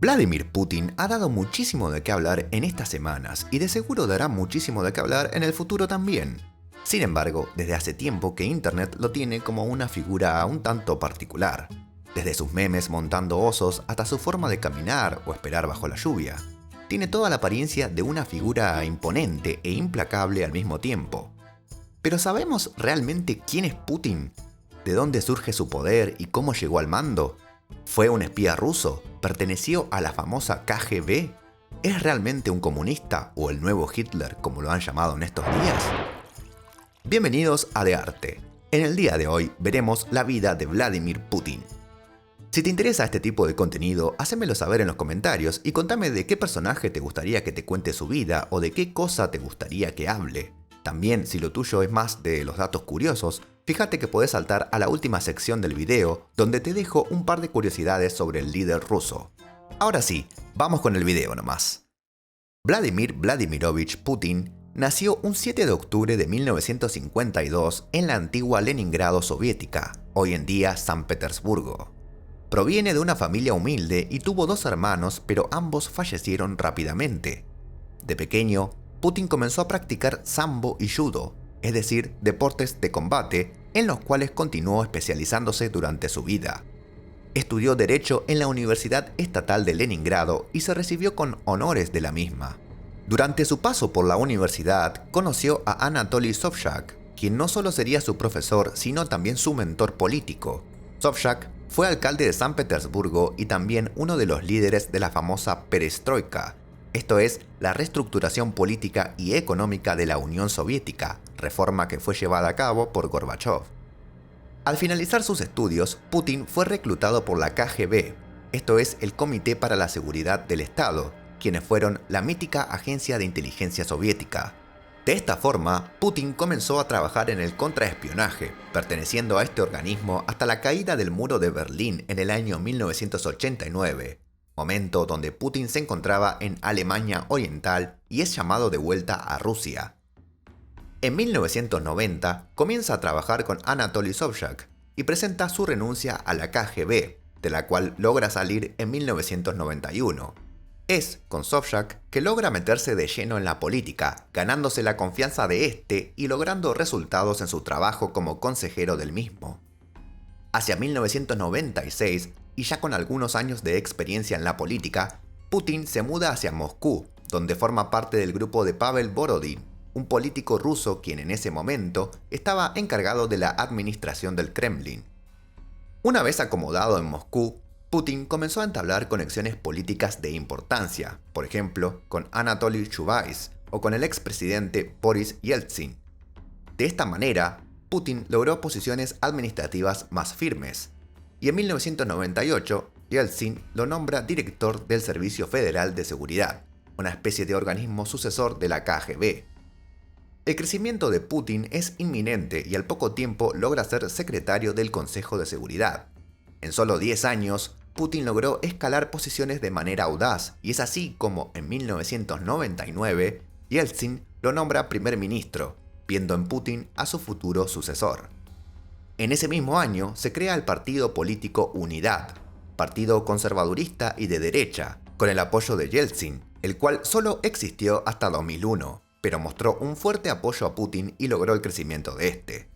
Vladimir Putin ha dado muchísimo de qué hablar en estas semanas y de seguro dará muchísimo de qué hablar en el futuro también. Sin embargo, desde hace tiempo que Internet lo tiene como una figura un tanto particular. Desde sus memes montando osos hasta su forma de caminar o esperar bajo la lluvia. Tiene toda la apariencia de una figura imponente e implacable al mismo tiempo. ¿Pero sabemos realmente quién es Putin? ¿De dónde surge su poder y cómo llegó al mando? ¿Fue un espía ruso? ¿Perteneció a la famosa KGB? ¿Es realmente un comunista o el nuevo Hitler, como lo han llamado en estos días? Bienvenidos a De Arte. En el día de hoy veremos la vida de Vladimir Putin. Si te interesa este tipo de contenido, hacémelo saber en los comentarios y contame de qué personaje te gustaría que te cuente su vida o de qué cosa te gustaría que hable. También, si lo tuyo es más de los datos curiosos, fíjate que podés saltar a la última sección del video, donde te dejo un par de curiosidades sobre el líder ruso. Ahora sí, vamos con el video nomás. Vladimir Vladimirovich Putin nació un 7 de octubre de 1952 en la antigua Leningrado soviética, hoy en día San Petersburgo. Proviene de una familia humilde y tuvo dos hermanos, pero ambos fallecieron rápidamente. De pequeño, Putin comenzó a practicar sambo y judo, es decir, deportes de combate, en los cuales continuó especializándose durante su vida. Estudió Derecho en la Universidad Estatal de Leningrado y se recibió con honores de la misma. Durante su paso por la universidad, conoció a Anatoly Sobchak, quien no solo sería su profesor, sino también su mentor político. Sobchak fue alcalde de San Petersburgo y también uno de los líderes de la famosa Perestroika, esto es, la reestructuración política y económica de la Unión Soviética, reforma que fue llevada a cabo por Gorbachev. Al finalizar sus estudios, Putin fue reclutado por la KGB, esto es, el Comité para la Seguridad del Estado, quienes fueron la mítica agencia de inteligencia soviética. De esta forma, Putin comenzó a trabajar en el contraespionaje, perteneciendo a este organismo hasta la caída del muro de Berlín en el año 1989. Momento donde Putin se encontraba en Alemania Oriental y es llamado de vuelta a Rusia. En 1990 comienza a trabajar con Anatoly Sobchak y presenta su renuncia a la KGB, de la cual logra salir en 1991. Es con Sobchak que logra meterse de lleno en la política, ganándose la confianza de este y logrando resultados en su trabajo como consejero del mismo. Hacia 1996, y ya con algunos años de experiencia en la política, Putin se muda hacia Moscú, donde forma parte del grupo de Pavel Borodin, un político ruso quien en ese momento estaba encargado de la administración del Kremlin. Una vez acomodado en Moscú, Putin comenzó a entablar conexiones políticas de importancia, por ejemplo, con Anatoly Chubais o con el expresidente Boris Yeltsin. De esta manera, Putin logró posiciones administrativas más firmes, y en 1998, Yeltsin lo nombra director del Servicio Federal de Seguridad, una especie de organismo sucesor de la KGB. El crecimiento de Putin es inminente y al poco tiempo logra ser secretario del Consejo de Seguridad. En solo 10 años, Putin logró escalar posiciones de manera audaz y es así como en 1999, Yeltsin lo nombra primer ministro, viendo en Putin a su futuro sucesor. En ese mismo año se crea el partido político Unidad, partido conservadurista y de derecha, con el apoyo de Yeltsin, el cual solo existió hasta 2001, pero mostró un fuerte apoyo a Putin y logró el crecimiento de este.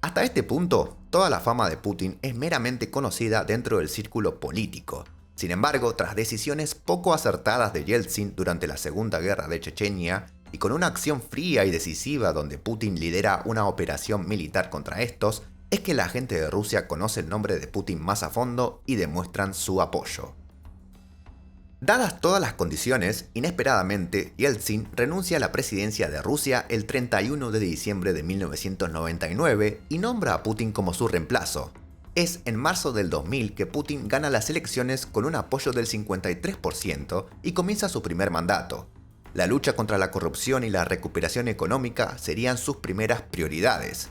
Hasta este punto, toda la fama de Putin es meramente conocida dentro del círculo político. Sin embargo, tras decisiones poco acertadas de Yeltsin durante la Segunda Guerra de Chechenia, y con una acción fría y decisiva donde Putin lidera una operación militar contra estos, es que la gente de Rusia conoce el nombre de Putin más a fondo y demuestran su apoyo. Dadas todas las condiciones, inesperadamente, Yeltsin renuncia a la presidencia de Rusia el 31 de diciembre de 1999 y nombra a Putin como su reemplazo. Es en marzo del 2000 que Putin gana las elecciones con un apoyo del 53% y comienza su primer mandato. La lucha contra la corrupción y la recuperación económica serían sus primeras prioridades.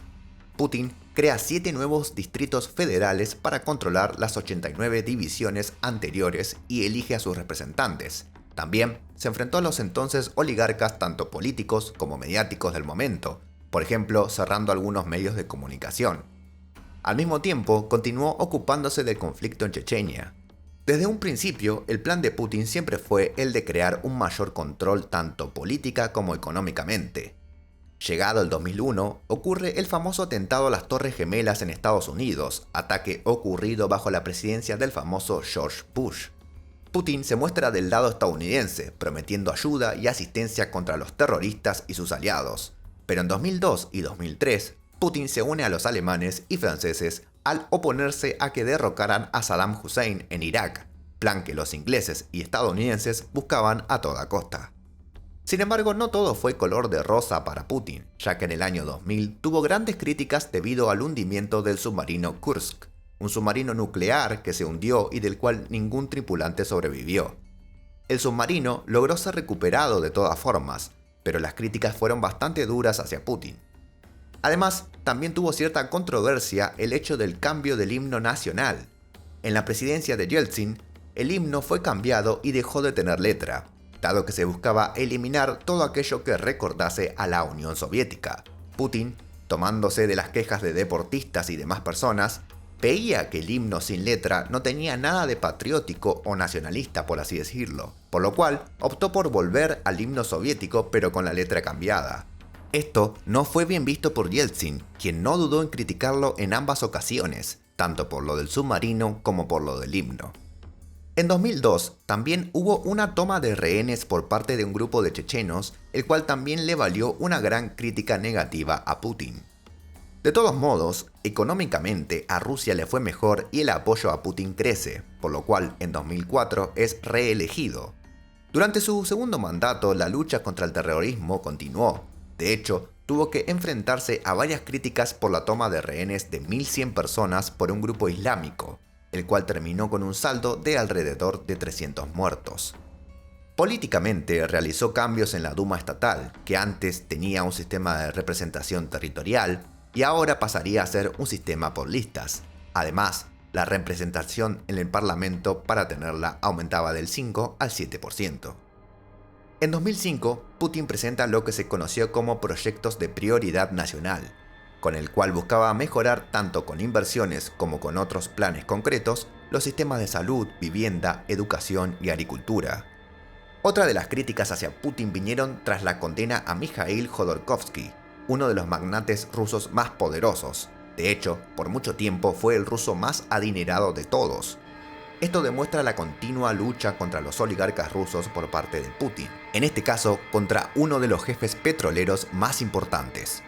Putin crea 7 nuevos distritos federales para controlar las 89 divisiones anteriores y elige a sus representantes. También se enfrentó a los entonces oligarcas tanto políticos como mediáticos del momento, por ejemplo cerrando algunos medios de comunicación. Al mismo tiempo, continuó ocupándose del conflicto en Chechenia. Desde un principio, el plan de Putin siempre fue el de crear un mayor control tanto política como económicamente. Llegado el 2001, ocurre el famoso atentado a las Torres Gemelas en Estados Unidos, ataque ocurrido bajo la presidencia del famoso George Bush. Putin se muestra del lado estadounidense, prometiendo ayuda y asistencia contra los terroristas y sus aliados. Pero en 2002 y 2003, Putin se une a los alemanes y franceses al oponerse a que derrocaran a Saddam Hussein en Irak, plan que los ingleses y estadounidenses buscaban a toda costa. Sin embargo, no todo fue color de rosa para Putin, ya que en el año 2000 tuvo grandes críticas debido al hundimiento del submarino Kursk, un submarino nuclear que se hundió y del cual ningún tripulante sobrevivió. El submarino logró ser recuperado de todas formas, pero las críticas fueron bastante duras hacia Putin. Además, también tuvo cierta controversia el hecho del cambio del himno nacional. En la presidencia de Yeltsin, el himno fue cambiado y dejó de tener letra, dado que se buscaba eliminar todo aquello que recordase a la Unión Soviética. Putin, tomándose de las quejas de deportistas y demás personas, veía que el himno sin letra no tenía nada de patriótico o nacionalista, por así decirlo, por lo cual optó por volver al himno soviético pero con la letra cambiada. Esto no fue bien visto por Yeltsin, quien no dudó en criticarlo en ambas ocasiones, tanto por lo del submarino como por lo del himno. En 2002 también hubo una toma de rehenes por parte de un grupo de chechenos, el cual también le valió una gran crítica negativa a Putin. De todos modos, económicamente a Rusia le fue mejor y el apoyo a Putin crece, por lo cual en 2004 es reelegido. Durante su segundo mandato, la lucha contra el terrorismo continuó. De hecho, tuvo que enfrentarse a varias críticas por la toma de rehenes de 1.100 personas por un grupo islámico, el cual terminó con un saldo de alrededor de 300 muertos. Políticamente realizó cambios en la Duma estatal, que antes tenía un sistema de representación territorial y ahora pasaría a ser un sistema por listas. Además, la representación en el Parlamento para tenerla aumentaba del 5 al 7%. En 2005, Putin presenta lo que se conoció como proyectos de prioridad nacional, con el cual buscaba mejorar tanto con inversiones como con otros planes concretos los sistemas de salud, vivienda, educación y agricultura. Otra de las críticas hacia Putin vinieron tras la condena a Mikhail Jodorkovsky, uno de los magnates rusos más poderosos. De hecho, por mucho tiempo fue el ruso más adinerado de todos. Esto demuestra la continua lucha contra los oligarcas rusos por parte de Putin, en este caso contra uno de los jefes petroleros más importantes.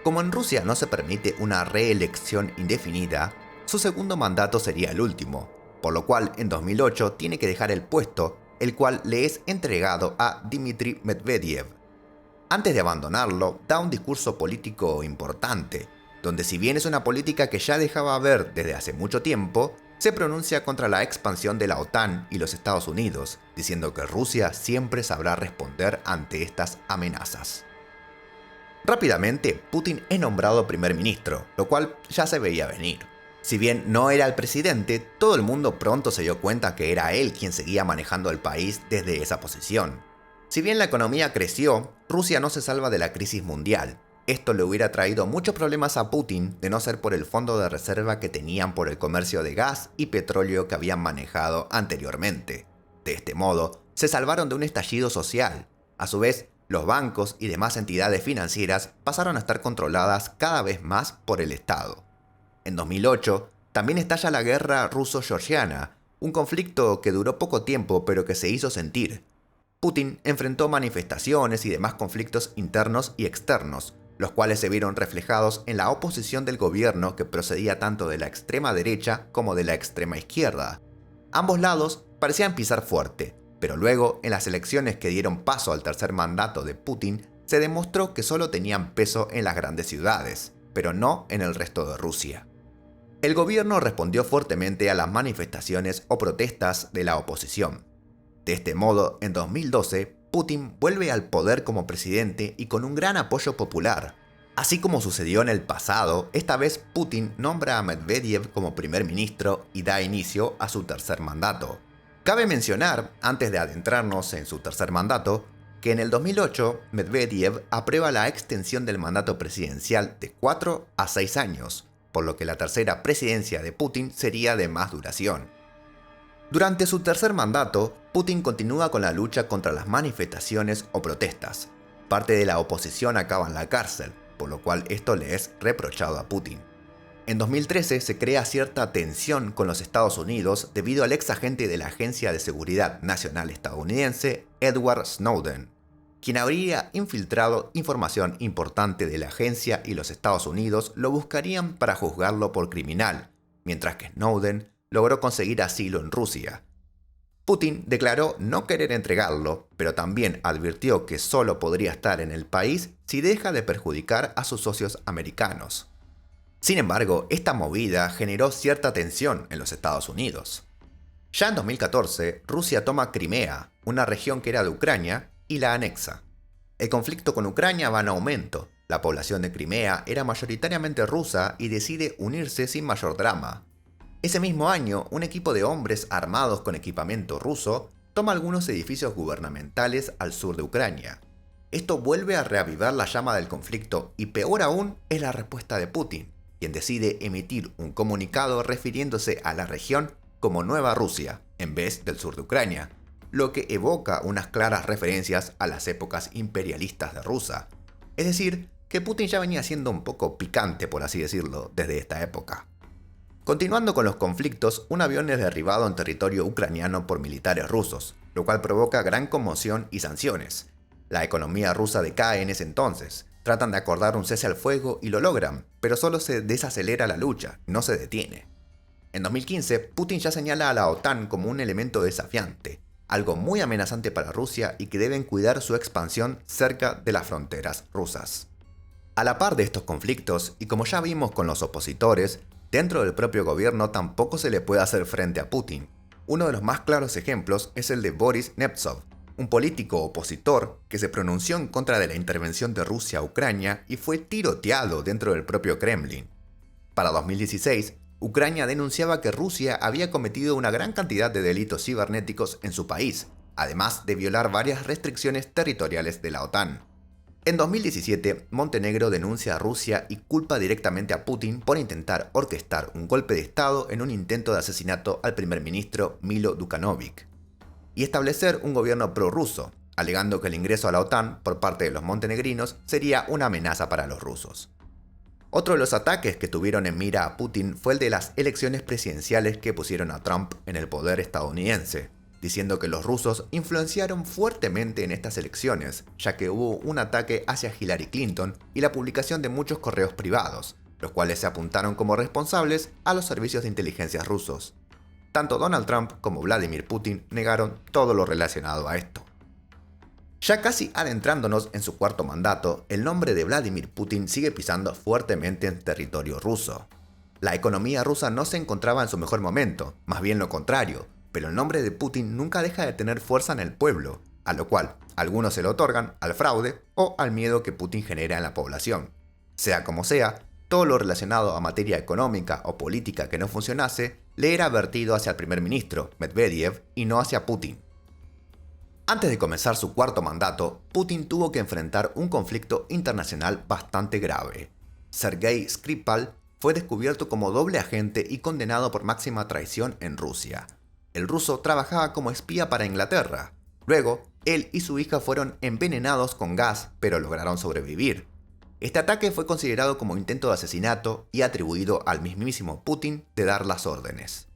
Como en Rusia no se permite una reelección indefinida, su segundo mandato sería el último, por lo cual en 2008 tiene que dejar el puesto, el cual le es entregado a Dmitry Medvedev. Antes de abandonarlo, da un discurso político importante, donde si bien es una política que ya dejaba ver desde hace mucho tiempo, se pronuncia contra la expansión de la OTAN y los Estados Unidos, diciendo que Rusia siempre sabrá responder ante estas amenazas. Rápidamente, Putin es nombrado primer ministro, lo cual ya se veía venir. Si bien no era el presidente, todo el mundo pronto se dio cuenta que era él quien seguía manejando el país desde esa posición. Si bien la economía creció, Rusia no se salva de la crisis mundial. Esto le hubiera traído muchos problemas a Putin de no ser por el fondo de reserva que tenían por el comercio de gas y petróleo que habían manejado anteriormente. De este modo, se salvaron de un estallido social. A su vez, los bancos y demás entidades financieras pasaron a estar controladas cada vez más por el Estado. En 2008, también estalla la guerra ruso-georgiana, un conflicto que duró poco tiempo pero que se hizo sentir. Putin enfrentó manifestaciones y demás conflictos internos y externos, los cuales se vieron reflejados en la oposición del gobierno que procedía tanto de la extrema derecha como de la extrema izquierda. Ambos lados parecían pisar fuerte, pero luego, en las elecciones que dieron paso al tercer mandato de Putin, se demostró que solo tenían peso en las grandes ciudades, pero no en el resto de Rusia. El gobierno respondió fuertemente a las manifestaciones o protestas de la oposición. De este modo, en 2012, Putin vuelve al poder como presidente y con un gran apoyo popular. Así como sucedió en el pasado, esta vez Putin nombra a Medvedev como primer ministro y da inicio a su tercer mandato. Cabe mencionar, antes de adentrarnos en su tercer mandato, que en el 2008 Medvedev aprueba la extensión del mandato presidencial de 4 a 6 años, por lo que la tercera presidencia de Putin sería de más duración. Durante su tercer mandato, Putin continúa con la lucha contra las manifestaciones o protestas. Parte de la oposición acaba en la cárcel, por lo cual esto le es reprochado a Putin. En 2013 se crea cierta tensión con los Estados Unidos debido al ex agente de la Agencia de Seguridad Nacional estadounidense, Edward Snowden, quien habría infiltrado información importante de la agencia, y los Estados Unidos lo buscarían para juzgarlo por criminal, mientras que Snowden logró conseguir asilo en Rusia. Putin declaró no querer entregarlo, pero también advirtió que solo podría estar en el país si deja de perjudicar a sus socios americanos. Sin embargo, esta movida generó cierta tensión en los Estados Unidos. Ya en 2014, Rusia toma Crimea, una región que era de Ucrania, y la anexa. El conflicto con Ucrania va en aumento. La población de Crimea era mayoritariamente rusa y decide unirse sin mayor drama. Ese mismo año, un equipo de hombres armados con equipamiento ruso toma algunos edificios gubernamentales al sur de Ucrania. Esto vuelve a reavivar la llama del conflicto, y peor aún es la respuesta de Putin, quien decide emitir un comunicado refiriéndose a la región como Nueva Rusia, en vez del sur de Ucrania, lo que evoca unas claras referencias a las épocas imperialistas de Rusia. Es decir, que Putin ya venía siendo un poco picante, por así decirlo, desde esta época. Continuando con los conflictos, un avión es derribado en territorio ucraniano por militares rusos, lo cual provoca gran conmoción y sanciones. La economía rusa decae en ese entonces. Tratan de acordar un cese al fuego y lo logran, pero solo se desacelera la lucha, no se detiene. En 2015, Putin ya señala a la OTAN como un elemento desafiante, algo muy amenazante para Rusia y que deben cuidar su expansión cerca de las fronteras rusas. A la par de estos conflictos, y como ya vimos con los opositores, dentro del propio gobierno tampoco se le puede hacer frente a Putin. Uno de los más claros ejemplos es el de Boris Nemtsov, un político opositor que se pronunció en contra de la intervención de Rusia a Ucrania y fue tiroteado dentro del propio Kremlin. Para 2016, Ucrania denunciaba que Rusia había cometido una gran cantidad de delitos cibernéticos en su país, además de violar varias restricciones territoriales de la OTAN. En 2017, Montenegro denuncia a Rusia y culpa directamente a Putin por intentar orquestar un golpe de Estado en un intento de asesinato al primer ministro Milo Đukanović, y establecer un gobierno prorruso, alegando que el ingreso a la OTAN por parte de los montenegrinos sería una amenaza para los rusos. Otro de los ataques que tuvieron en mira a Putin fue el de las elecciones presidenciales que pusieron a Trump en el poder estadounidense, diciendo que los rusos influenciaron fuertemente en estas elecciones, ya que hubo un ataque hacia Hillary Clinton y la publicación de muchos correos privados, los cuales se apuntaron como responsables a los servicios de inteligencia rusos. Tanto Donald Trump como Vladimir Putin negaron todo lo relacionado a esto. Ya casi adentrándonos en su cuarto mandato, el nombre de Vladimir Putin sigue pisando fuertemente en territorio ruso. La economía rusa no se encontraba en su mejor momento, más bien lo contrario, pero el nombre de Putin nunca deja de tener fuerza en el pueblo, a lo cual algunos se lo otorgan al fraude o al miedo que Putin genera en la población. Sea como sea, todo lo relacionado a materia económica o política que no funcionase le era vertido hacia el primer ministro, Medvedev, y no hacia Putin. Antes de comenzar su cuarto mandato, Putin tuvo que enfrentar un conflicto internacional bastante grave. Sergei Skripal fue descubierto como doble agente y condenado por máxima traición en Rusia. El ruso trabajaba como espía para Inglaterra. Luego, él y su hija fueron envenenados con gas, pero lograron sobrevivir. Este ataque fue considerado como intento de asesinato y atribuido al mismísimo Putin de dar las órdenes.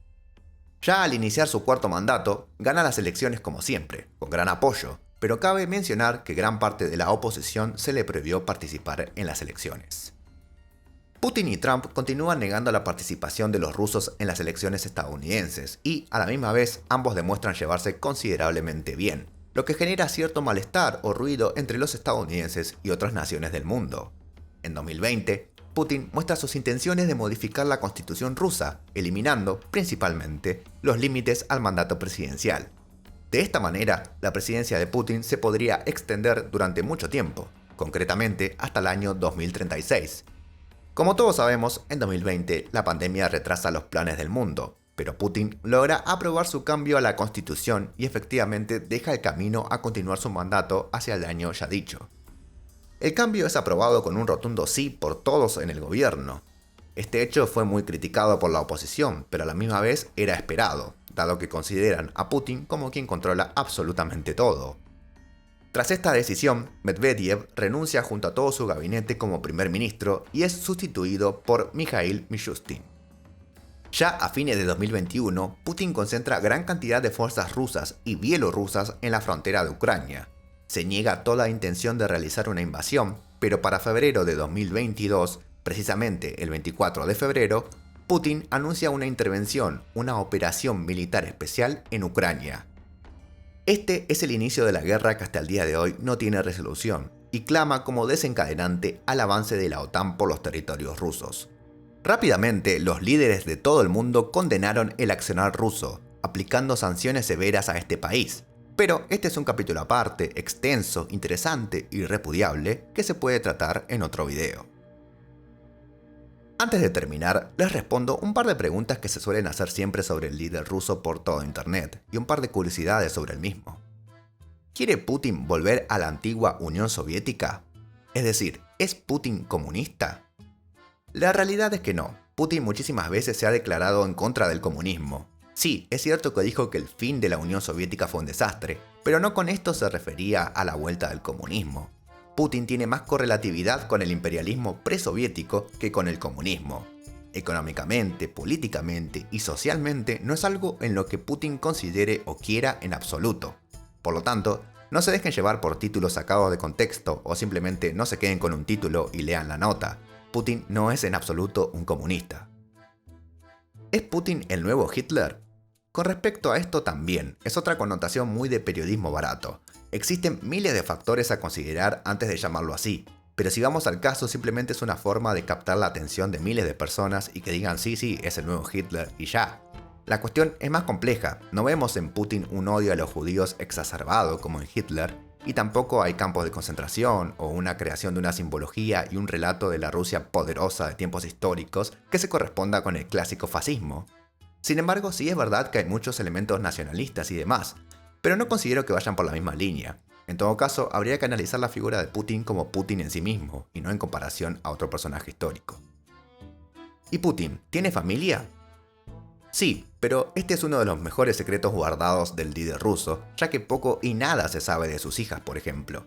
Ya al iniciar su cuarto mandato, gana las elecciones como siempre, con gran apoyo, pero cabe mencionar que gran parte de la oposición se le prohibió participar en las elecciones. Putin y Trump continúan negando la participación de los rusos en las elecciones estadounidenses y, a la misma vez, ambos demuestran llevarse considerablemente bien, lo que genera cierto malestar o ruido entre los estadounidenses y otras naciones del mundo. En 2020, Putin muestra sus intenciones de modificar la constitución rusa, eliminando, principalmente, los límites al mandato presidencial. De esta manera, la presidencia de Putin se podría extender durante mucho tiempo, concretamente hasta el año 2036. Como todos sabemos, en 2020 la pandemia retrasa los planes del mundo, pero Putin logra aprobar su cambio a la constitución y efectivamente deja el camino a continuar su mandato hacia el año ya dicho. El cambio es aprobado con un rotundo sí por todos en el gobierno. Este hecho fue muy criticado por la oposición, pero a la misma vez era esperado, dado que consideran a Putin como quien controla absolutamente todo. Tras esta decisión, Medvedev renuncia junto a todo su gabinete como primer ministro y es sustituido por Mikhail Mishustin. Ya a fines de 2021, Putin concentra gran cantidad de fuerzas rusas y bielorrusas en la frontera de Ucrania. Se niega toda intención de realizar una invasión, pero para febrero de 2022, precisamente el 24 de febrero, Putin anuncia una intervención, una operación militar especial en Ucrania. Este es el inicio de la guerra que hasta el día de hoy no tiene resolución y clama como desencadenante al avance de la OTAN por los territorios rusos. Rápidamente, los líderes de todo el mundo condenaron el accionar ruso, aplicando sanciones severas a este país. Pero este es un capítulo aparte, extenso, interesante y repudiable que se puede tratar en otro video. Antes de terminar, les respondo un par de preguntas que se suelen hacer siempre sobre el líder ruso por todo internet y un par de curiosidades sobre el mismo. ¿Quiere Putin volver a la antigua Unión Soviética? Es decir, ¿es Putin comunista? La realidad es que no. Putin muchísimas veces se ha declarado en contra del comunismo. Sí, es cierto que dijo que el fin de la Unión Soviética fue un desastre, pero no con esto se refería a la vuelta del comunismo. Putin tiene más correlatividad con el imperialismo presoviético que con el comunismo. Económicamente, políticamente y socialmente no es algo en lo que Putin considere o quiera en absoluto. Por lo tanto, no se dejen llevar por títulos sacados de contexto o simplemente no se queden con un título y lean la nota. Putin no es en absoluto un comunista. ¿Es Putin el nuevo Hitler? Con respecto a esto también, es otra connotación muy de periodismo barato. Existen miles de factores a considerar antes de llamarlo así, pero si vamos al caso simplemente es una forma de captar la atención de miles de personas y que digan sí, es el nuevo Hitler y ya. La cuestión es más compleja, no vemos en Putin un odio a los judíos exacerbado como en Hitler, y tampoco hay campos de concentración o una creación de una simbología y un relato de la Rusia poderosa de tiempos históricos que se corresponda con el clásico fascismo. Sin embargo, sí es verdad que hay muchos elementos nacionalistas y demás, pero no considero que vayan por la misma línea. En todo caso, habría que analizar la figura de Putin como Putin en sí mismo, y no en comparación a otro personaje histórico. ¿Y Putin tiene familia? Sí, pero este es uno de los mejores secretos guardados del líder ruso, ya que poco y nada se sabe de sus hijas, por ejemplo.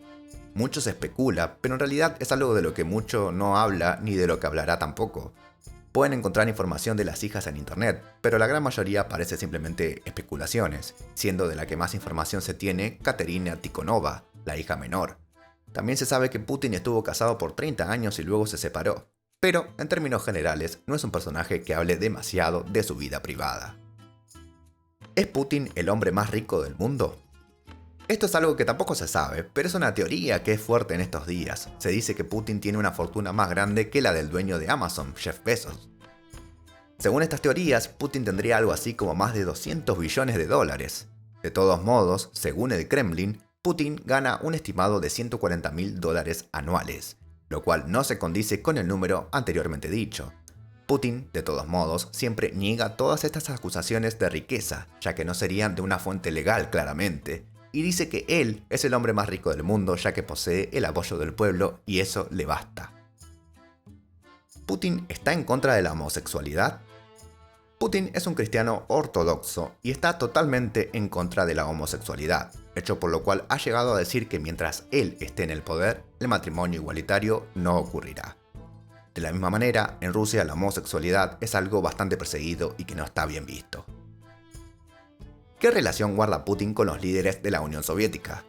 Mucho se especula, pero en realidad es algo de lo que mucho no habla ni de lo que hablará tampoco. Pueden encontrar información de las hijas en internet, pero la gran mayoría parece simplemente especulaciones, siendo de la que más información se tiene Katerina Tikhonova, la hija menor. También se sabe que Putin estuvo casado por 30 años y luego se separó, pero en términos generales no es un personaje que hable demasiado de su vida privada. ¿Es Putin el hombre más rico del mundo? Esto es algo que tampoco se sabe, pero es una teoría que es fuerte en estos días. Se dice que Putin tiene una fortuna más grande que la del dueño de Amazon, Jeff Bezos. Según estas teorías, Putin tendría algo así como más de 200 billones de dólares. De todos modos, según el Kremlin, Putin gana un estimado de $140.000 anuales, lo cual no se condice con el número anteriormente dicho. Putin, de todos modos, siempre niega todas estas acusaciones de riqueza, ya que no serían de una fuente legal claramente, y dice que él es el hombre más rico del mundo ya que posee el apoyo del pueblo y eso le basta. ¿Putin está en contra de la homosexualidad? Putin es un cristiano ortodoxo y está totalmente en contra de la homosexualidad, hecho por lo cual ha llegado a decir que mientras él esté en el poder, el matrimonio igualitario no ocurrirá. De la misma manera, en Rusia la homosexualidad es algo bastante perseguido y que no está bien visto. ¿Qué relación guarda Putin con los líderes de la Unión Soviética?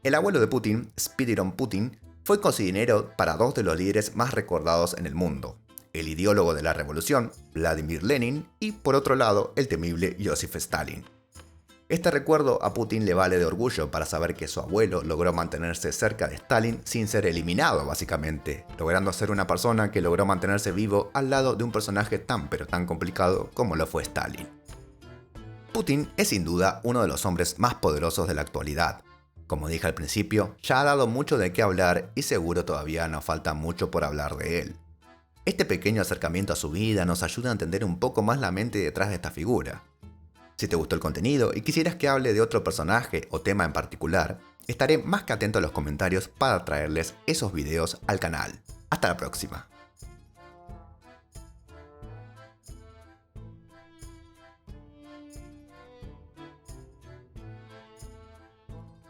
El abuelo de Putin, Spiridon Putin, fue cocinero para dos de los líderes más recordados en el mundo, el ideólogo de la revolución, Vladimir Lenin, y por otro lado, el temible Joseph Stalin. Este recuerdo a Putin le vale de orgullo para saber que su abuelo logró mantenerse cerca de Stalin sin ser eliminado básicamente, logrando ser una persona que logró mantenerse vivo al lado de un personaje tan pero tan complicado como lo fue Stalin. Putin es sin duda uno de los hombres más poderosos de la actualidad. Como dije al principio, ya ha dado mucho de qué hablar y seguro todavía nos falta mucho por hablar de él. Este pequeño acercamiento a su vida nos ayuda a entender un poco más la mente detrás de esta figura. Si te gustó el contenido y quisieras que hable de otro personaje o tema en particular, estaré más que atento a los comentarios para traerles esos videos al canal. Hasta la próxima.